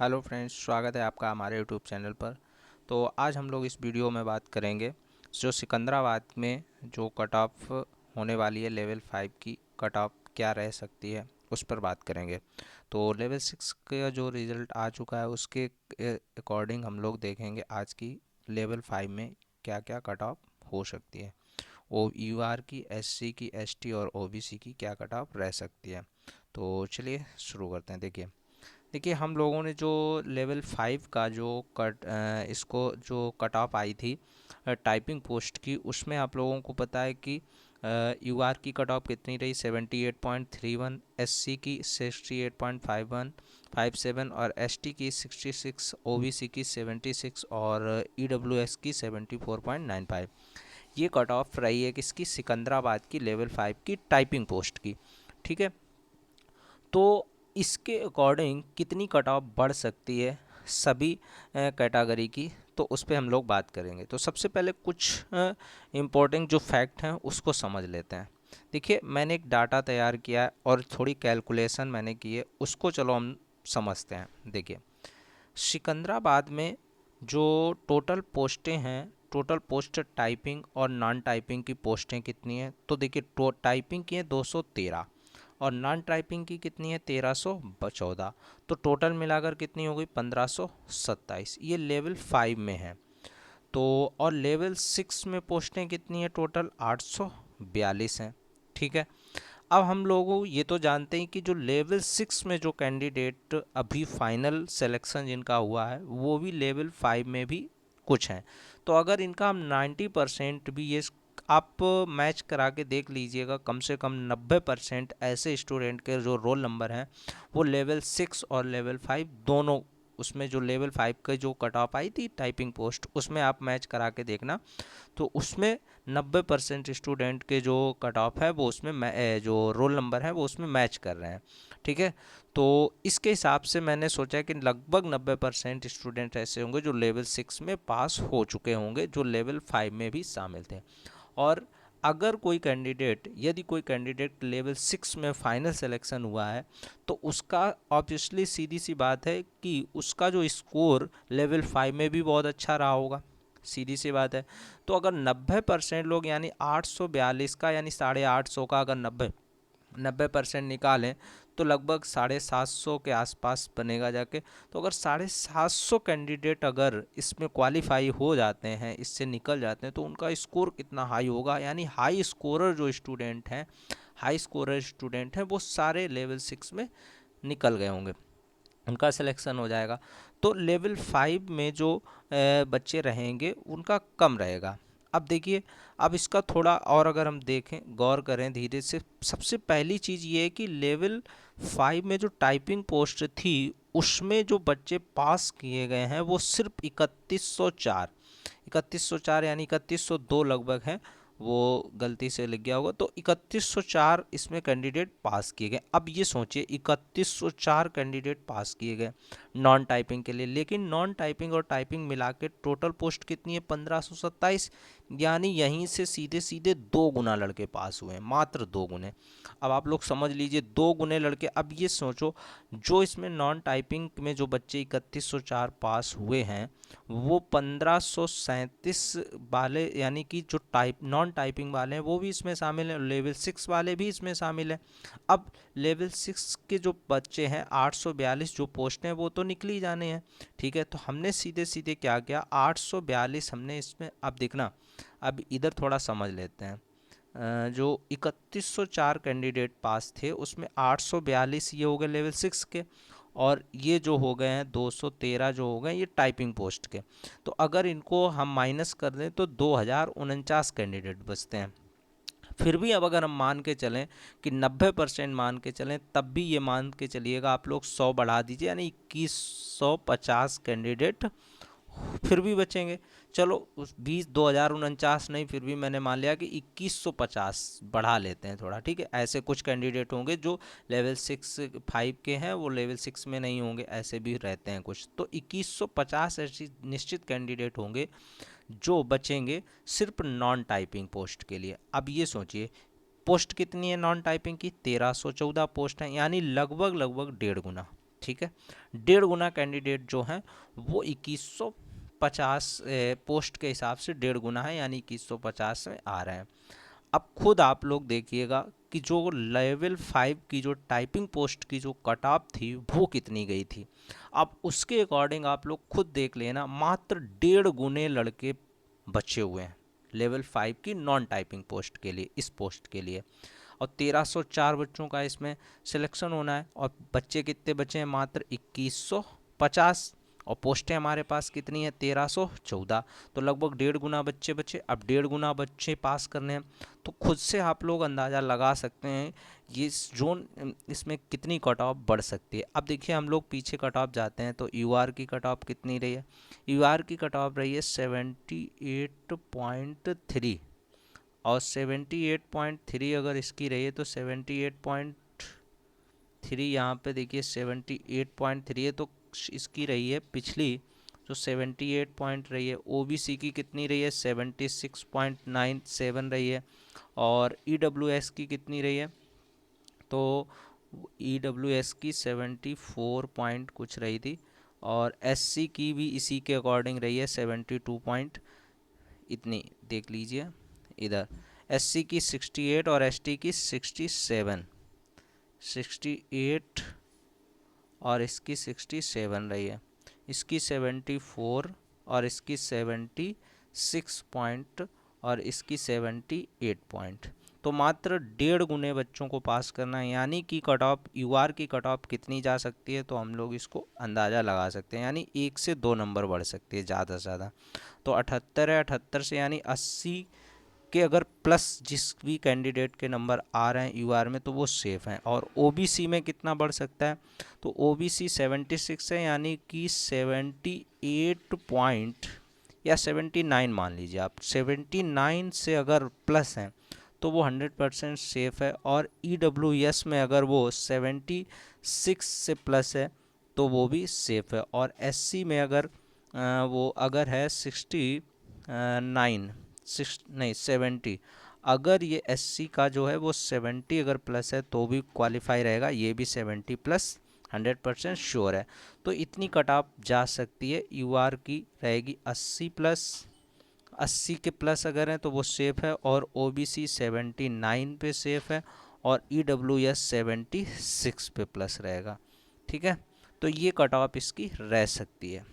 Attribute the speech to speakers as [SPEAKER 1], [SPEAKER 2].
[SPEAKER 1] Hello friends, स्वागत है आपका हमारे यूट्यूब चैनल पर। तो आज हम लोग इस वीडियो में बात करेंगे जो सिकंदराबाद में जो कट ऑफ होने वाली है लेवल 5 की कट ऑफ क्या रह सकती है उस पर बात करेंगे। तो लेवल 6 का जो रिज़ल्ट आ चुका है उसके अकॉर्डिंग हम लोग देखेंगे आज की लेवल 5 में क्या क्या कट ऑफ हो सकती है। ओ यू आर की, एस सी की, एस टी और ओ बी सी की क्या कट ऑफ रह सकती है। तो चलिए शुरू करते हैं। देखिए हम लोगों ने जो लेवल 5 का जो इसको जो कट ऑफ आई थी टाइपिंग पोस्ट की, उसमें आप लोगों को पता है कि यू आर की कट ऑफ कितनी रही 78.31, एस सी की 68.57 और एस टी की 66, ओ बी सी की 76 और ई डब्ल्यू एस की 74.95। ये कट ऑफ रही है किसकी? सिकंदराबाद की लेवल 5 की टाइपिंग पोस्ट की। ठीक है, तो इसके अकॉर्डिंग कितनी कट ऑफ बढ़ सकती है सभी कैटेगरी की, तो उस पर हम लोग बात करेंगे। तो सबसे पहले कुछ इम्पोर्टेंट जो फैक्ट हैं उसको समझ लेते हैं। देखिए मैंने एक डाटा तैयार किया है और थोड़ी कैलकुलेशन मैंने की है, उसको चलो हम समझते हैं। देखिए सिकंदराबाद में जो टोटल पोस्टें हैं, टोटल पोस्ट टाइपिंग और नॉन टाइपिंग की पोस्टें कितनी हैं? तो देखिए टाइपिंग की है 213 और नॉन टाइपिंग की कितनी है? 1314। तो टोटल मिलाकर कितनी हो गई? 1527। ये लेवल 5 में है। तो और लेवल 6 में पोस्टें कितनी है? टोटल 842 हैं। ठीक है, अब हम लोग ये तो जानते हैं कि जो लेवल 6 में जो कैंडिडेट अभी फाइनल सिलेक्शन जिनका हुआ है वो भी लेवल 5 में भी कुछ हैं। तो अगर इनका हम 90% भी ये आप मैच करा के देख लीजिएगा, कम से कम 90% ऐसे स्टूडेंट के जो रोल नंबर हैं वो लेवल 6 और लेवल 5 दोनों, उसमें जो लेवल 5 का जो कट ऑफ आई थी टाइपिंग पोस्ट उसमें आप मैच करा के देखना, तो उसमें 90% स्टूडेंट के जो कट ऑफ है वो उसमें जो रोल नंबर है वो उसमें मैच कर रहे हैं। ठीक है, तो इसके हिसाब से मैंने सोचा कि लगभग 90% स्टूडेंट ऐसे होंगे जो लेवल 6 में पास हो चुके होंगे, जो लेवल 5 में भी शामिल थे। और अगर कोई कैंडिडेट, यदि कोई कैंडिडेट लेवल 6 में फाइनल सिलेक्शन हुआ है तो उसका ऑब्वियसली सीधी सी बात है कि उसका जो स्कोर लेवल 5 में भी बहुत अच्छा रहा होगा, सीधी सी बात है। तो अगर 90% लोग यानी 842 का यानी 850 का अगर 90% निकालें तो लगभग 750 के आसपास बनेगा जाके। तो अगर 750 कैंडिडेट अगर इसमें क्वालिफाई हो जाते हैं, इससे निकल जाते हैं, तो उनका स्कोर कितना हाई होगा, यानी हाई स्कोरर जो स्टूडेंट हैं, हाई स्कोरर स्टूडेंट हैं वो सारे लेवल 6 में निकल गए होंगे, उनका सिलेक्शन हो जाएगा। तो लेवल 5 में जो बच्चे रहेंगे उनका कम रहेगा। अब देखिए, अब इसका थोड़ा और अगर हम देखें, गौर करें धीरे से, सबसे पहली चीज़ ये है कि लेवल 5 में जो टाइपिंग पोस्ट थी उसमें जो बच्चे पास किए गए हैं वो सिर्फ 3104 यानी 3102 लगभग हैं, वो गलती से लिख गया होगा। तो 3104 इसमें कैंडिडेट पास किए गए। अब ये सोचिए 3104 कैंडिडेट पास किए गए नॉन टाइपिंग के लिए, लेकिन नॉन टाइपिंग और टाइपिंग मिला के टोटल पोस्ट कितनी है? 1527, यानी यहीं से सीधे सीधे 2 गुना लड़के पास हुए हैं, मात्र 2 गुने। अब आप लोग समझ लीजिए 2 गुने लड़के। अब ये सोचो जो इसमें नॉन टाइपिंग में जो बच्चे 3104 पास हुए हैं वो 1537 वाले, यानी कि जो नॉन टाइपिंग वाले हैं वो भी इसमें शामिल हैं, लेवल 6 वाले भी इसमें शामिल हैं। अब लेवल 6 के जो बच्चे हैं 842 जो पोस्ट हैं वो तो निकल ही जाने हैं। ठीक है, तो हमने सीधे सीधे क्या किया, 842 हमने इसमें, अब देखना, अब इधर थोड़ा समझ लेते हैं। जो 3104 कैंडिडेट पास थे उसमें 842 ये हो गए लेवल 6 के, और ये जो हो गए हैं 213 जो हो गए ये टाइपिंग पोस्ट के। तो अगर इनको हम माइनस कर दें तो 2049 कैंडिडेट बचते हैं। फिर भी अब अगर हम मान के चलें कि 90% मान के चलें, तब भी ये मान के चलिएगा आप लोग 100 बढ़ा दीजिए, यानी 2150 कैंडिडेट फिर भी बचेंगे। चलो उस 2049 नहीं, फिर भी मैंने मान लिया कि 2150 बढ़ा लेते हैं थोड़ा। ठीक है, ऐसे कुछ कैंडिडेट होंगे जो लेवल 5 के हैं वो लेवल 6 में नहीं होंगे, ऐसे भी रहते हैं कुछ। तो 2150 ऐसी निश्चित कैंडिडेट होंगे जो बचेंगे सिर्फ नॉन टाइपिंग पोस्ट के लिए। अब ये सोचिए पोस्ट कितनी है नॉन टाइपिंग की? 1314 पोस्ट है, यानी लगभग लगभग 1.5 गुना। ठीक है, 1.5 गुना कैंडिडेट जो हैं वो 2150 पोस्ट के हिसाब से 1.5 गुना है, यानी 2150 में आ रहे हैं। अब खुद आप लोग देखिएगा कि जो लेवल 5 की जो टाइपिंग पोस्ट की जो कट ऑफ थी वो कितनी गई थी। अब उसके अकॉर्डिंग आप लोग खुद देख लेना, मात्र 1.5 गुने लड़के बचे हुए हैं लेवल 5 की नॉन टाइपिंग पोस्ट के लिए, इस पोस्ट के लिए। और 1304 बच्चों का इसमें सिलेक्शन होना है, और बच्चे कितने बचे हैं, मात्र 2150, और पोस्टें हमारे पास कितनी है, 1314। तो लगभग 1.5 गुना बच्चे बचे। अब 1.5 गुना बच्चे पास करने हैं, तो खुद से आप लोग अंदाज़ा लगा सकते हैं ये जोन इसमें कितनी कट ऑफ बढ़ सकती है। अब देखिए हम लोग पीछे कट ऑफ जाते हैं तो यूआर की कट ऑफ कितनी रही है, यूआर की कट ऑफ रही है 78.3, और 78.3 अगर इसकी रही है तो 78.3 यहाँ पे देखिए 78.3 है, तो इसकी रही है पिछली जो 78 पॉइंट रही है। ओबीसी की कितनी रही है, 76.97 रही है। और ईडब्ल्यूएस की कितनी रही है, तो ईडब्ल्यूएस की 74 पॉइंट कुछ रही थी, और एससी की भी इसी के अकॉर्डिंग रही है 72 पॉइंट इतनी, देख लीजिए इधर। एससी की 68 और एसटी की 67, 68 और इसकी 67 रही है, इसकी 74 और इसकी 76 पॉइंट और इसकी 78 पॉइंट। तो मात्र 1.5 गुने बच्चों को पास करना है, यानी कि कट ऑफ यूआर की कट ऑफ कितनी जा सकती है, तो हम लोग इसको अंदाज़ा लगा सकते हैं, यानी 1 से 2 नंबर बढ़ सकती है ज़्यादा से ज़्यादा। तो 78 है, 78 से यानी 80 के अगर प्लस जिस भी कैंडिडेट के नंबर आ रहे हैं यूआर में तो वो सेफ़ हैं। और ओबीसी में कितना बढ़ सकता है, तो ओबीसी 76 है, यानी कि 78 पॉइंट या 79 मान लीजिए आप, 79 से अगर प्लस हैं तो वो 100% सेफ़ है। और ईडब्ल्यूएस में अगर वो 76 से प्लस है तो वो भी सेफ़ है। और एससी में अगर वो अगर है 69 नहीं 70, अगर ये एससी का जो है वो 70 अगर प्लस है तो भी क्वालिफाई रहेगा, ये भी 70 प्लस 100% श्योर है। तो इतनी कट ऑफ जा सकती है। यूआर की रहेगी 80 प्लस, 80 के प्लस अगर है तो वो सेफ़ है, और ओबीसी 79 पे सेफ़ है, और ईडब्ल्यूएस 76 पे प्लस रहेगा। ठीक है, तो ये कट ऑफ इसकी रह सकती है।